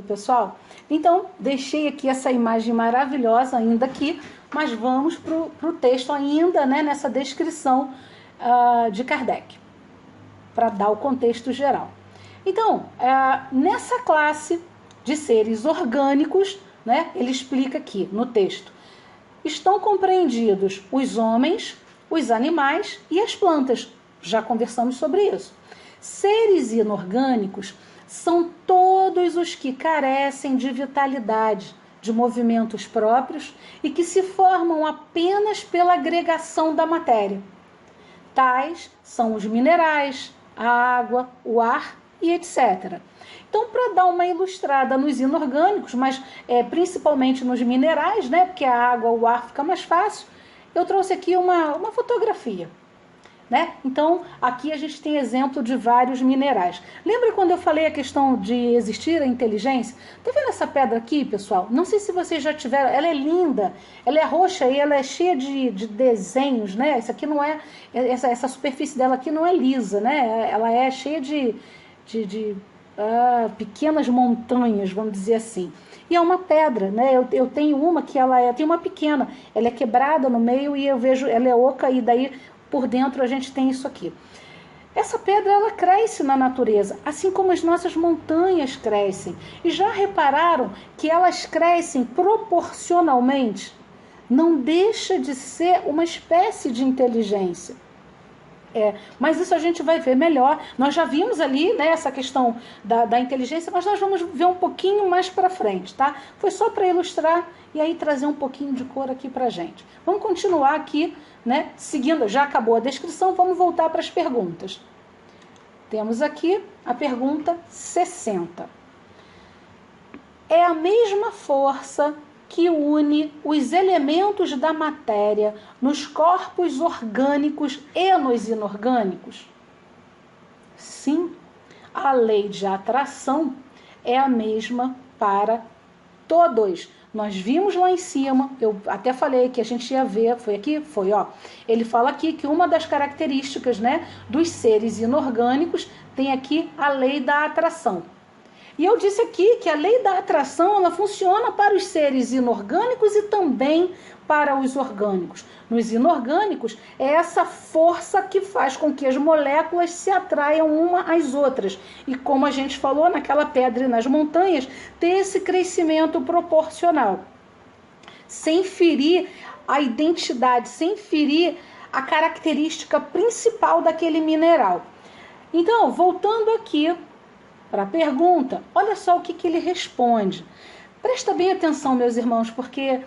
Pessoal, então deixei aqui essa imagem maravilhosa ainda aqui, mas vamos para o texto ainda, né, nessa descrição de Kardec, para dar o contexto geral. Então, nessa classe de seres orgânicos, né, ele explica aqui no texto, estão compreendidos os homens, os animais e as plantas. Já conversamos sobre isso. Seres inorgânicos são todos os que carecem de vitalidade, de movimentos próprios e que se formam apenas pela agregação da matéria. Tais são os minerais, a água, o ar e etc. Então, para dar uma ilustrada nos inorgânicos, mas principalmente nos minerais, né, porque a água, o ar fica mais fácil, eu trouxe aqui uma fotografia. Né? Então, aqui a gente tem exemplo de vários minerais. Lembra quando eu falei a questão de existir a inteligência? Tá vendo essa pedra aqui, pessoal? Não sei se vocês já tiveram. Ela é linda, ela é roxa e ela é cheia de desenhos, né? Isso aqui não é, essa superfície dela aqui não é lisa, né? Ela é cheia de pequenas montanhas, vamos dizer assim. E é uma pedra, né? Eu tenho uma que tem uma pequena, ela é quebrada no meio e eu vejo, ela é oca e daí por dentro a gente tem isso aqui. Essa pedra, ela cresce na natureza, assim como as nossas montanhas crescem. E já repararam que elas crescem proporcionalmente? Não deixa de ser uma espécie de inteligência. Mas isso a gente vai ver melhor. Nós já vimos ali, né, essa questão da inteligência, mas nós vamos ver um pouquinho mais para frente, tá? Foi só para ilustrar e aí trazer um pouquinho de cor aqui para gente. Vamos continuar aqui, né? Seguindo, já acabou a descrição, vamos voltar para as perguntas. Temos aqui a pergunta 60. É a mesma força que une os elementos da matéria nos corpos orgânicos e nos inorgânicos? Sim, a lei de atração é a mesma para todos. Nós vimos lá em cima, eu até falei que a gente ia ver, foi aqui? Foi, ó. Ele fala aqui que uma das características, né, dos seres inorgânicos tem aqui a lei da atração. E eu disse aqui que a lei da atração, ela funciona para os seres inorgânicos e também para os orgânicos. Nos inorgânicos, é essa força que faz com que as moléculas se atraiam uma às outras. E como a gente falou, naquela pedra e nas montanhas, ter esse crescimento proporcional. Sem ferir a identidade, sem ferir a característica principal daquele mineral. Então, voltando aqui para a pergunta, olha só o que ele responde. Presta bem atenção, meus irmãos, porque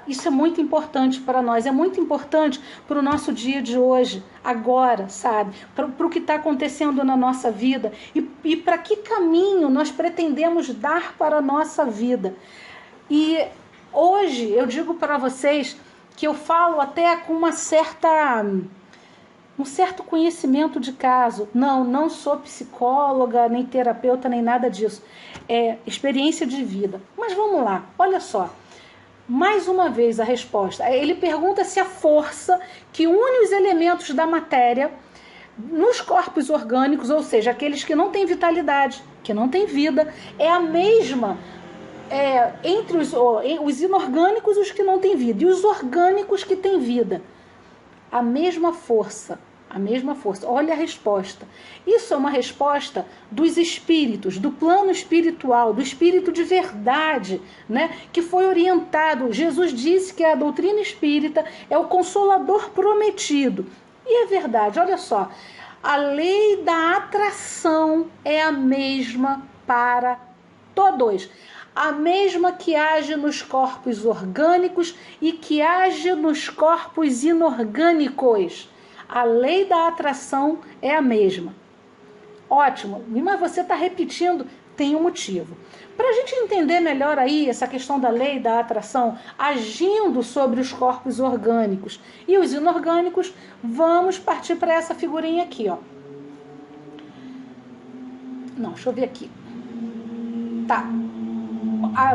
isso é muito importante para nós, é muito importante para o nosso dia de hoje, agora, sabe? Para o que está acontecendo na nossa vida e para que caminho nós pretendemos dar para a nossa vida. E hoje eu digo para vocês que eu falo até com um certo conhecimento de caso. Não sou psicóloga, nem terapeuta, nem nada disso. É experiência de vida. Mas vamos lá, olha só. Mais uma vez a resposta. Ele pergunta se a força que une os elementos da matéria nos corpos orgânicos, ou seja, aqueles que não têm vitalidade, que não têm vida, é a mesma entre os inorgânicos, os que não têm vida, e os orgânicos que têm vida. A mesma força. A mesma força. Olha a resposta. Isso é uma resposta dos espíritos, do plano espiritual, do espírito de verdade, né? Que foi orientado. Jesus disse que a doutrina espírita é o consolador prometido. E é verdade, olha só. A lei da atração é a mesma para todos. A mesma que age nos corpos orgânicos e que age nos corpos inorgânicos. A lei da atração é a mesma. Ótimo, mas você está repetindo, tem um motivo. Para a gente entender melhor aí essa questão da lei da atração agindo sobre os corpos orgânicos e os inorgânicos, vamos partir para essa figurinha aqui, ó. Não, deixa eu ver aqui. Tá.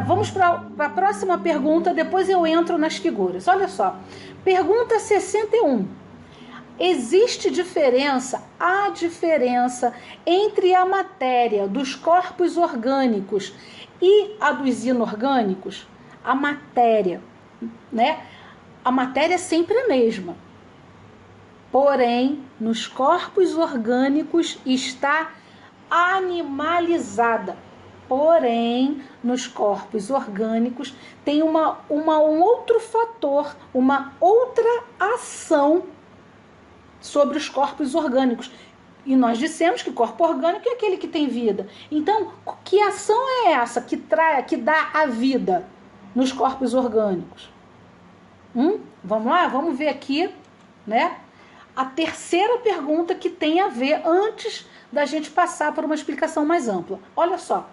Vamos para a próxima pergunta, depois eu entro nas figuras. Olha só. Pergunta 61. existe diferença, há diferença entre a matéria dos corpos orgânicos e a dos inorgânicos? A matéria, né? A matéria é sempre a mesma. Porém, nos corpos orgânicos está animalizada. Porém, nos corpos orgânicos tem um outro fator, uma outra ação sobre os corpos orgânicos. E nós dissemos que o corpo orgânico é aquele que tem vida. Então, que ação é essa que dá a vida nos corpos orgânicos? Vamos lá? Vamos ver aqui, né? A terceira pergunta que tem a ver antes da gente passar por uma explicação mais ampla. Olha só.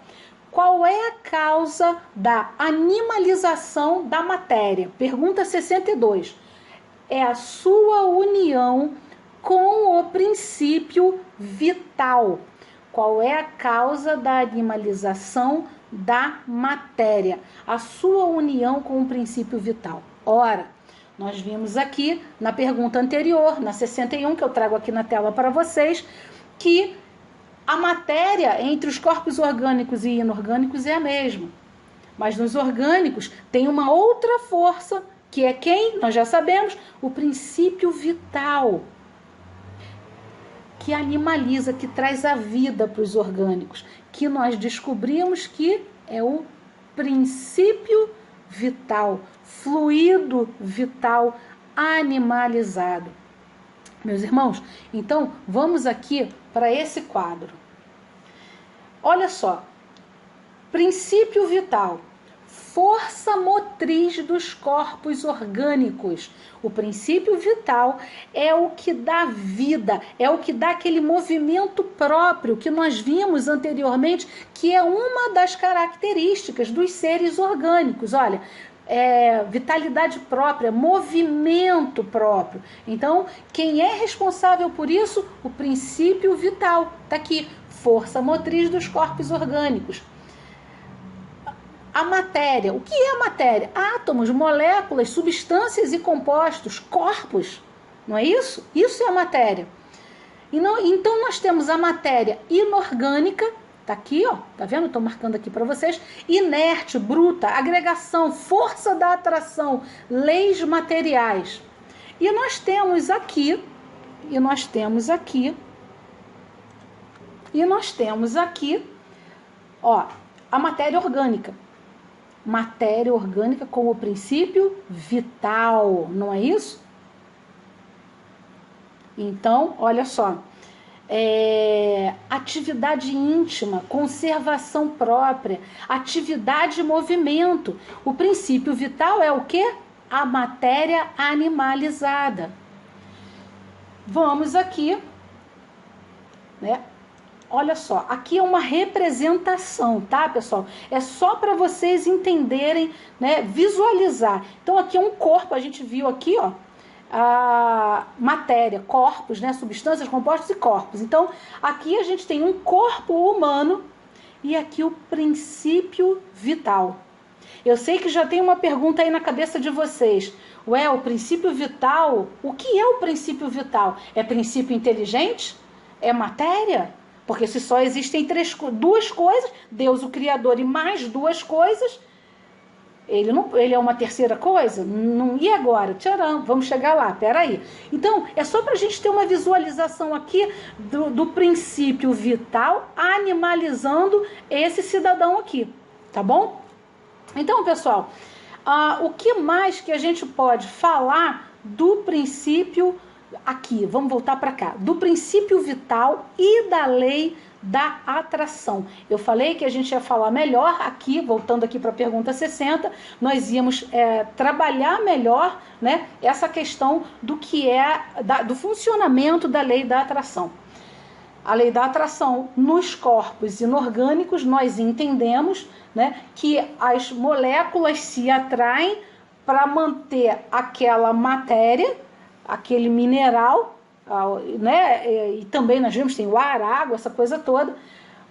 Qual é a causa da animalização da matéria? Pergunta 62. É a sua união com o princípio vital. Qual é a causa da animalização da matéria? A sua união com o princípio vital. Ora, nós vimos aqui na pergunta anterior, na 61, que eu trago aqui na tela para vocês, que a matéria entre os corpos orgânicos e inorgânicos é a mesma. Mas nos orgânicos tem uma outra força, que é quem? Nós já sabemos, o princípio vital, que animaliza, que traz a vida para os orgânicos, que nós descobrimos que é o princípio vital, fluido vital animalizado. Meus irmãos, então vamos aqui para esse quadro. Olha só, princípio vital, força motriz dos corpos orgânicos. O princípio vital é o que dá vida, é o que dá aquele movimento próprio que nós vimos anteriormente, que é uma das características dos seres orgânicos. Olha, vitalidade própria, movimento próprio. Então, quem é responsável por isso? O princípio vital. Está aqui, força motriz dos corpos orgânicos. A matéria. O que é a matéria? Átomos, moléculas, substâncias e compostos, corpos. Não é isso? Isso é a matéria. Então, nós temos a matéria inorgânica. Tá aqui, ó, tá vendo? Estou marcando aqui para vocês. Inerte, bruta, agregação, força da atração, leis materiais. E nós temos aqui, ó, a matéria orgânica. Matéria orgânica como princípio vital, não é isso? Então, olha só. Atividade íntima, conservação própria, atividade e movimento. O princípio vital é o quê? A matéria animalizada. Vamos aqui, né? Olha só, aqui é uma representação, tá, pessoal? É só para vocês entenderem, né? Visualizar. Então, aqui é um corpo, a gente viu aqui, ó. A matéria, corpos, né, substâncias, compostos e corpos. Então, aqui a gente tem um corpo humano e aqui o princípio vital. Eu sei que já tem uma pergunta aí na cabeça de vocês. Ué, o princípio vital, o que é o princípio vital? É princípio inteligente? É matéria? Porque se só existem duas coisas, Deus o Criador e mais duas coisas, ele é uma terceira coisa? Não, e agora? Tcharam, vamos chegar lá, peraí. Então, é só para a gente ter uma visualização aqui do princípio vital animalizando esse cidadão aqui, tá bom? Então, pessoal, o que mais que a gente pode falar do princípio aqui? Vamos voltar para cá. Do princípio vital e da lei da atração. Eu falei que a gente ia falar melhor aqui, voltando aqui para a pergunta 60, nós íamos trabalhar melhor, né, essa questão do que do funcionamento da lei da atração. A lei da atração nos corpos inorgânicos, nós entendemos, né, que as moléculas se atraem para manter aquela matéria, aquele mineral, né? E também nós vimos tem o ar, a água, essa coisa toda.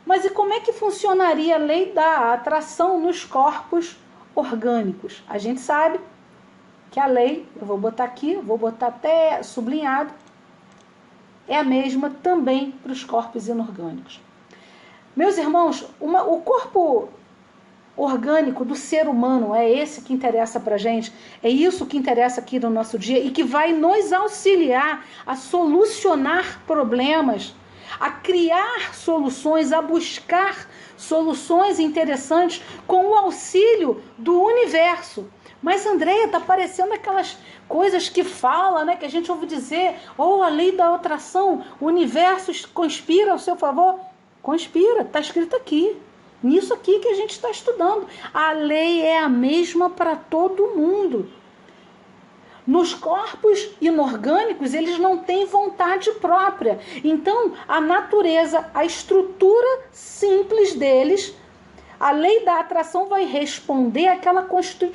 Mas e como é que funcionaria a lei da atração nos corpos orgânicos? A gente sabe que a lei, eu vou botar aqui, vou botar até sublinhado, é a mesma também para os corpos inorgânicos. Meus irmãos, o corpo orgânico do ser humano é esse que interessa para a gente, é isso que interessa aqui no nosso dia e que vai nos auxiliar a solucionar problemas, a criar soluções, a buscar soluções interessantes com o auxílio do universo. Mas, Andréia, está parecendo aquelas coisas que fala, né, que a gente ouve dizer, ou a lei da atração, o universo conspira ao seu favor. Conspira, está escrito aqui. Nisso aqui que a gente está estudando. A lei é a mesma para todo mundo. Nos corpos inorgânicos, eles não têm vontade própria. Então, a natureza, a estrutura simples deles, a lei da atração vai responder àquela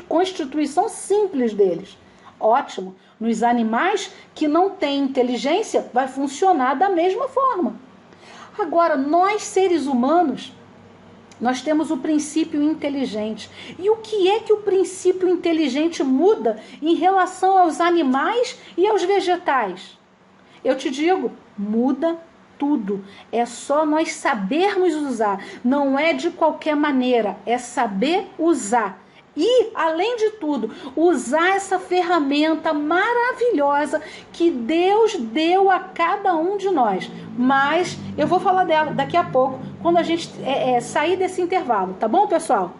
constituição simples deles. Ótimo. Nos animais que não têm inteligência, vai funcionar da mesma forma. Agora, nós seres humanos, nós temos o princípio inteligente. E o que é que o princípio inteligente muda em relação aos animais e aos vegetais? Eu te digo, muda tudo. É só nós sabermos usar. Não é de qualquer maneira, é saber usar. E, além de tudo, usar essa ferramenta maravilhosa que Deus deu a cada um de nós. Mas eu vou falar dela daqui a pouco, quando a gente sair desse intervalo. Tá bom, pessoal?